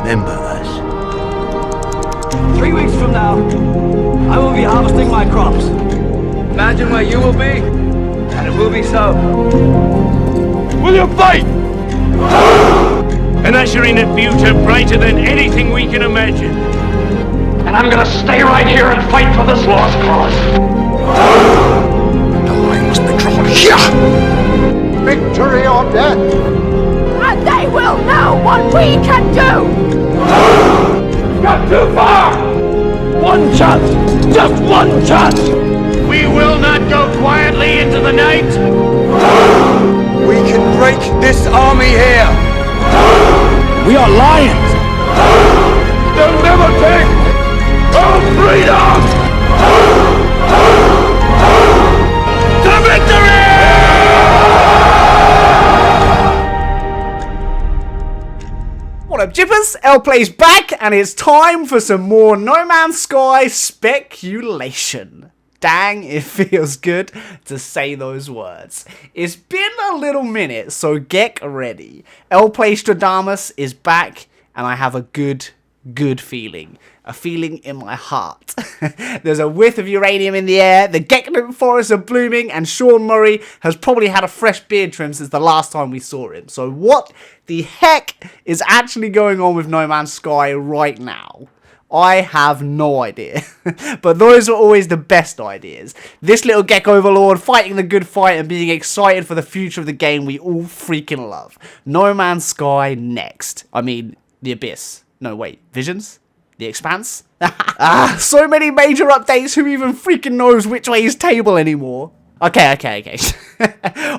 remember us. 3 weeks from now, I will be harvesting my crops. Imagine where you will be, and it will be so. Will you fight? An ushering a future brighter than anything we can imagine. And I'm gonna stay right here and fight for this lost cause. The line must be drawn here! Victory or death! And they will know what we can do! Not too far! One chance! Just one chance! We will not go quietly into the night! We can break this army here! We are lions! They'll never take our freedom! To victory! What up, Jippers? L-Play's back, and it's time for some more No Man's Sky speculation. Dang, it feels good to say those words. It's been a little minute, so get ready. L-Play Stradamus is back, and I have a good feeling. A feeling in my heart. There's a whiff of uranium in the air, the Geknoot forests are blooming, and Sean Murray has probably had a fresh beard trim since the last time we saw him. So what the heck is actually going on with No Man's Sky right now? I have no idea. But those are always the best ideas. This little Gek Overlord fighting the good fight and being excited for the future of the game we all freaking love. No Man's Sky next. I mean, the Abyss. No, wait. Visions? The Expanse? So many major updates, who even freaking knows which way is table anymore? Okay.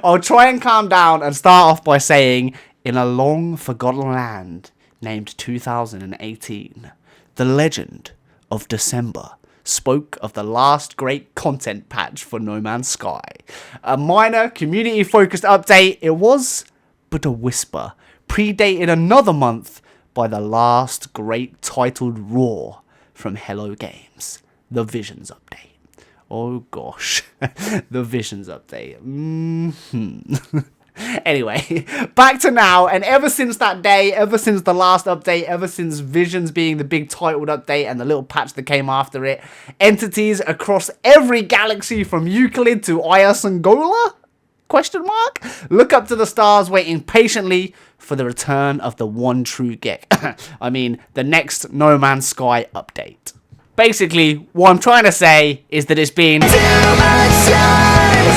I'll try and calm down and start off by saying, in a long forgotten land named 2018, the legend of December spoke of the last great content patch for No Man's Sky. A minor community-focused update, it was but a whisper, predated another month by the last great titled roar from Hello Games, the Visions update. Oh gosh, the Visions update. Anyway, back to now, and ever since that day, ever since the last update, ever since Visions being the big titled update and the little patch that came after it, entities across every galaxy from Euclid to Ias-Angola? Question mark? Look up to the stars, waiting patiently for the return of the one true Gek. I mean, the next No Man's Sky update. Basically, what I'm trying to say is that it's been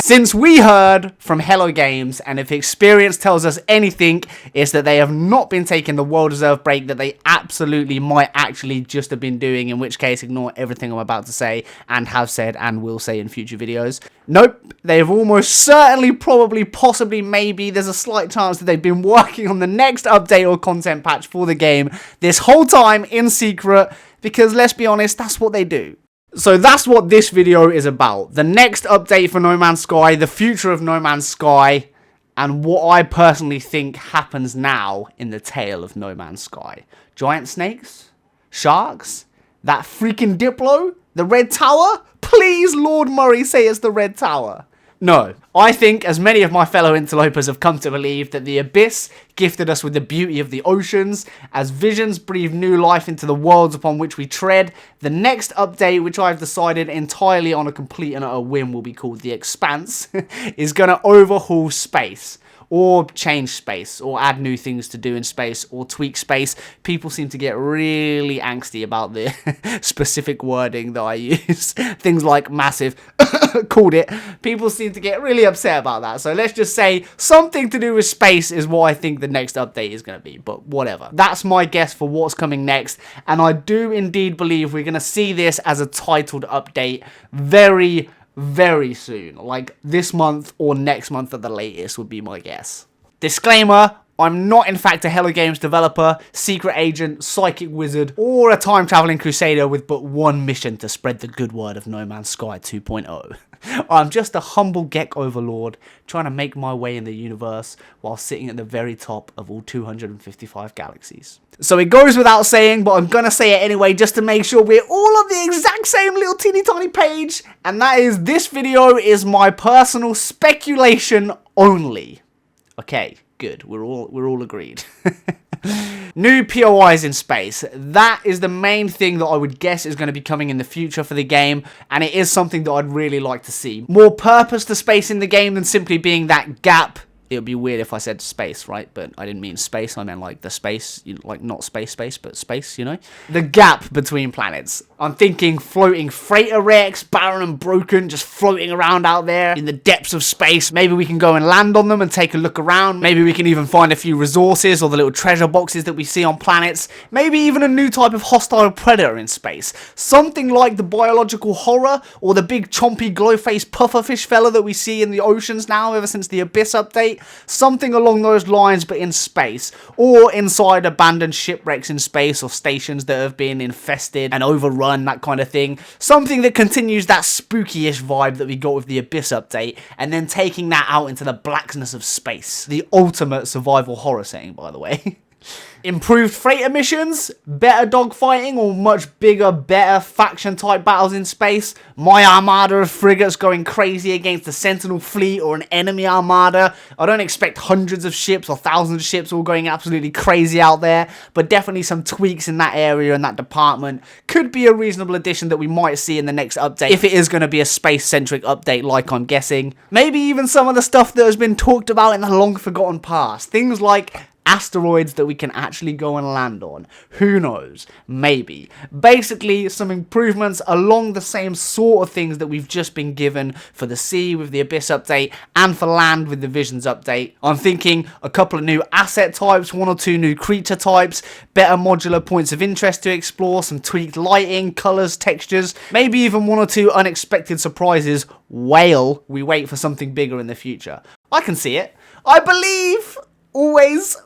since we heard from Hello Games, and if experience tells us anything, is that they have not been taking the well-deserved break that they absolutely might actually just have been doing, in which case ignore everything I'm about to say and have said and will say in future videos. Nope, they've almost certainly, probably, possibly, maybe, there's a slight chance that they've been working on the next update or content patch for the game this whole time in secret, because let's be honest, that's what they do. So that's what this video is about. The next update for No Man's Sky, the future of No Man's Sky, and what I personally think happens now in the tale of No Man's Sky. Giant snakes? Sharks? That freaking Diplo? The Red Tower? Please, Lord Murray, say it's the Red Tower. No, I think, as many of my fellow interlopers have come to believe, that the Abyss gifted us with the beauty of the oceans. As Visions breathe new life into the worlds upon which we tread, the next update, which I've decided entirely on a complete and utter whim will be called The Expanse, is going to overhaul space. Or change space, or add new things to do in space, or tweak space. People seem to get really angsty about the specific wording that I use. Things like massive, called it. People seem to get really upset about that. So let's just say something to do with space is what I think the next update is going to be. But whatever. That's my guess for what's coming next. And I do indeed believe we're going to see this as a titled update very soon, like this month or next month at the latest would be my guess. Disclaimer, I'm not in fact a Hello Games developer, secret agent, psychic wizard, or a time-traveling crusader with but one mission to spread the good word of No Man's Sky 2.0. I'm just a humble Gek Overlord trying to make my way in the universe while sitting at the very top of all 255 galaxies. So it goes without saying, but I'm gonna say it anyway just to make sure we're all on the exact same little teeny tiny page, and that is, this video is my personal speculation only. Okay, good. We're all agreed. New POIs in space. That is the main thing that I would guess is going to be coming in the future for the game, and it is something that I'd really like to see. More purpose to space in the game than simply being that gap. It would be weird if I said space, right? But I didn't mean space. I meant like the space, like not space, but space, you know? The gap between planets. I'm thinking floating freighter wrecks, barren and broken, just floating around out there in the depths of space. Maybe we can go and land on them and take a look around. Maybe we can even find a few resources or the little treasure boxes that we see on planets. Maybe even a new type of hostile predator in space. Something like the biological horror or the big chompy glow-faced pufferfish fella that we see in the oceans now ever since the Abyss update. Something along those lines, but in space, or inside abandoned shipwrecks in space, or stations that have been infested and overrun, that kind of thing. Something that continues that spooky-ish vibe that we got with the Abyss update, and then taking that out into the blackness of space. The ultimate survival horror setting, by the way. Improved freighter missions, better dogfighting, or much bigger, better faction-type battles in space. My armada of frigates going crazy against the Sentinel fleet or an enemy armada. I don't expect hundreds of ships or thousands of ships all going absolutely crazy out there, but definitely some tweaks in that area and that department could be a reasonable addition that we might see in the next update, if it is going to be a space-centric update like I'm guessing. Maybe even some of the stuff that has been talked about in the long-forgotten past. Things like asteroids that we can actually go and land on. Who knows? Maybe. Basically, some improvements along the same sort of things that we've just been given for the sea with the Abyss update and for land with the Visions update. I'm thinking a couple of new asset types, 1 or 2 new creature types, better modular points of interest to explore, some tweaked lighting, colours, textures, maybe even 1 or 2 unexpected surprises while we wait for something bigger in the future. I can see it. I believe. Always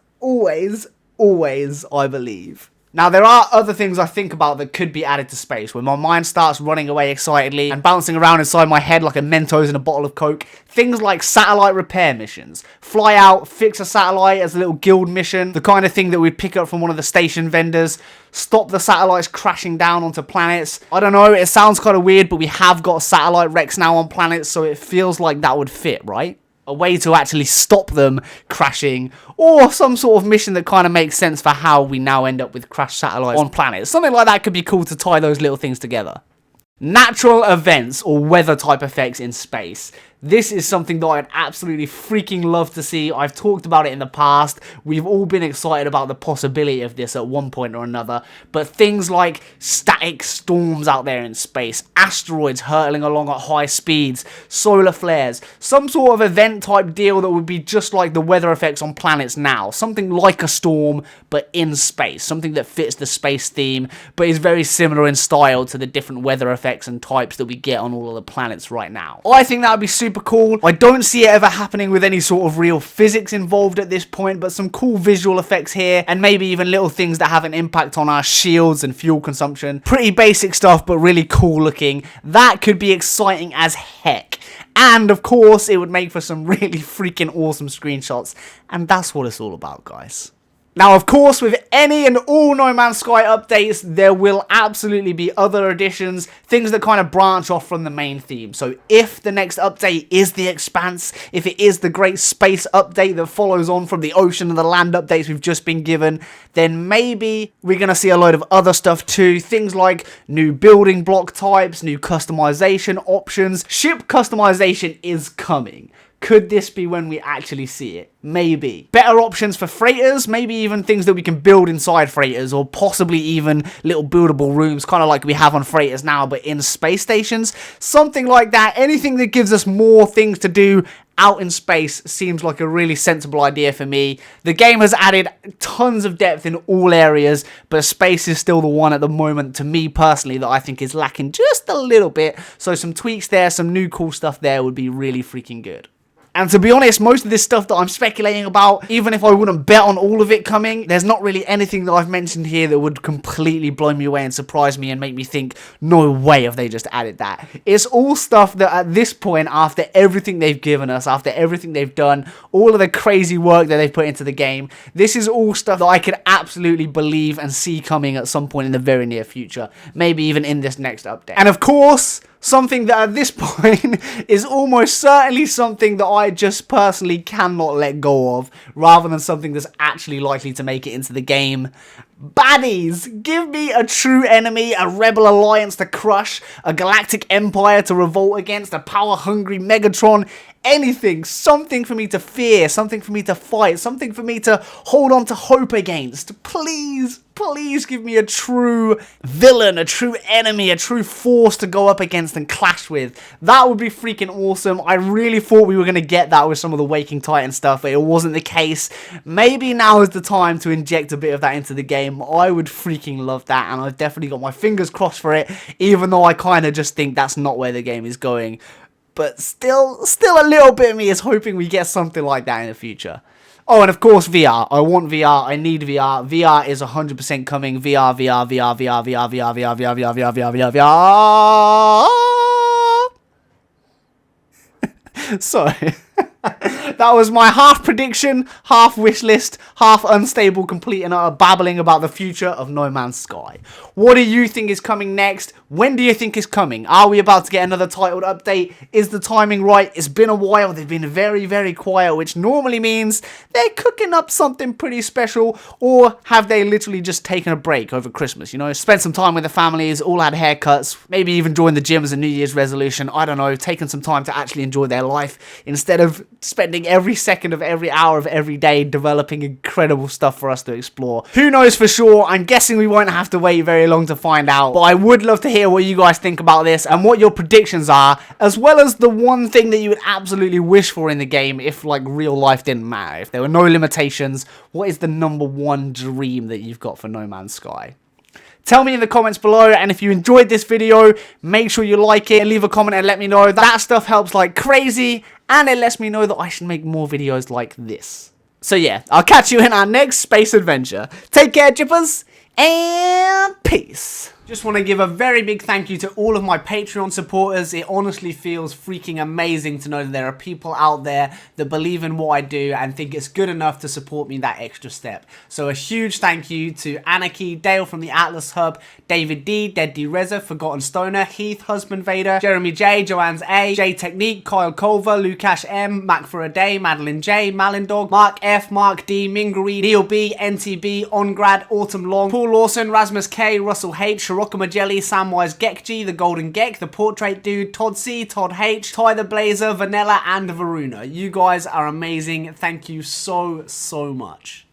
I believe. Now, there are other things I think about that could be added to space, where my mind starts running away excitedly and bouncing around inside my head like a Mentos in a bottle of Coke. Things like satellite repair missions. Fly out, fix a satellite as a little guild mission, the kind of thing that we'd pick up from one of the station vendors. Stop the satellites crashing down onto planets. I don't know, it sounds kind of weird, but we have got satellite wrecks now on planets, so it feels like that would fit, right? A way to actually stop them crashing, or some sort of mission that kind of makes sense for how we now end up with crashed satellites on planets. Something like that could be cool to tie those little things together. Natural events or weather type effects in space. This is something that I'd absolutely freaking love to see. I've talked about it in the past. We've all been excited about the possibility of this at one point or another. But things like static storms out there in space, asteroids hurtling along at high speeds, solar flares, some sort of event type deal that would be just like the weather effects on planets now. Something like a storm, but in space. Something that fits the space theme, but is very similar in style to the different weather effects and types that we get on all of the planets right now. I think that would be super cool. I don't see it ever happening with any sort of real physics involved at this point, but some cool visual effects here, and maybe even little things that have an impact on our shields and fuel consumption. Pretty basic stuff, but really cool looking. That could be exciting as heck. And of course, it would make for some really freaking awesome screenshots, and that's what it's all about, guys. Now, of course, with any and all No Man's Sky updates, there will absolutely be other additions, things that kind of branch off from the main theme. So if the next update is the Expanse, if it is the Great Space update that follows on from the Ocean and the Land updates we've just been given, then maybe we're going to see a load of other stuff too. Things like new building block types, new customization options. Ship customization is coming. Could this be when we actually see it? Maybe. Better options for freighters, maybe even things that we can build inside freighters, or possibly even little buildable rooms, kind of like we have on freighters now, but in space stations. Something like that. Anything that gives us more things to do out in space seems like a really sensible idea for me. The game has added tons of depth in all areas, but space is still the one at the moment, to me personally, that I think is lacking just a little bit. So some tweaks there, some new cool stuff there would be really freaking good. And to be honest, most of this stuff that I'm speculating about, even if I wouldn't bet on all of it coming, there's not really anything that I've mentioned here that would completely blow me away and surprise me and make me think, no way have they just added that. It's all stuff that at this point, after everything they've given us, after everything they've done, all of the crazy work that they've put into the game, this is all stuff that I could absolutely believe and see coming at some point in the very near future. Maybe even in this next update. And of course, Something that at this point is almost certainly something that I just personally cannot let go of, rather than something that's actually likely to make it into the game. Baddies! Give me a true enemy, a rebel alliance to crush, a galactic empire to revolt against, a power-hungry Megatron, anything, something for me to fear, something for me to fight, something for me to hold on to hope against. Please, please give me a true villain, a true enemy, a true force to go up against and clash with. That would be freaking awesome. I really thought we were going to get that with some of the Waking Titan stuff, but it wasn't the case. Maybe now is the time to inject a bit of that into the game. I would freaking love that, and I've definitely got my fingers crossed for it, even though I kind of just think that's not where the game is going. But still a little bit of me is hoping we get something like that in the future. Oh, and of course VR. I want VR. I need VR. VR is 100% coming. VR, VR, VR, VR, VR, VR, VR, VR, VR, VR, VR, VR, VR. Sorry. That was my half prediction, half wish list, half unstable, complete and utter babbling about the future of No Man's Sky. What do you think is coming next? When do you think it's coming? Are we about to get another titled update? Is the timing right? It's been a while. They've been very, very quiet, which normally means they're cooking up something pretty special, or have they literally just taken a break over Christmas? You know, spent some time with the families, all had haircuts, maybe even joined the gym as a New Year's resolution. I don't know, taken some time to actually enjoy their life instead of spending every second of every hour of every day developing incredible stuff for us to explore. Who knows for sure? I'm guessing we won't have to wait very long to find out, but I would love to hear what you guys think about this and what your predictions are, as well as the one thing that you would absolutely wish for in the game if like real life didn't matter. If there were no limitations, what is the #1 dream that you've got for No Man's Sky? Tell me in the comments below, and if you enjoyed this video, make sure you like it and leave a comment and let me know. That stuff helps like crazy, and it lets me know that I should make more videos like this. So yeah, I'll catch you in our next space adventure. Take care, Jippers, and peace. Just want to give a very big thank you to all of my Patreon supporters. It honestly feels freaking amazing to know that there are people out there that believe in what I do and think it's good enough to support me that extra step. So a huge thank you to Anakey, Dale from the Atlas Hub, David D, DeadDerezzer, Forgotten Stoner, Heath, Husband Vader, Jeremy J, Johannes A, Jtecnique, Kyle Culver, Lukash M, Foraday, Madeline J, Malindog, Mark F, Mark D, Mingrui, Neil B, NTB, Ongrad, Autumn Long, Paul Lawson, Rasmus K, Russell H, Shirokumajelly, Wise Gek G, the Golden Gek, the Portrait Dude, Todd C, Todd H, TyTheBlazer, Vanella, and Varuna. You guys are amazing. Thank you so much.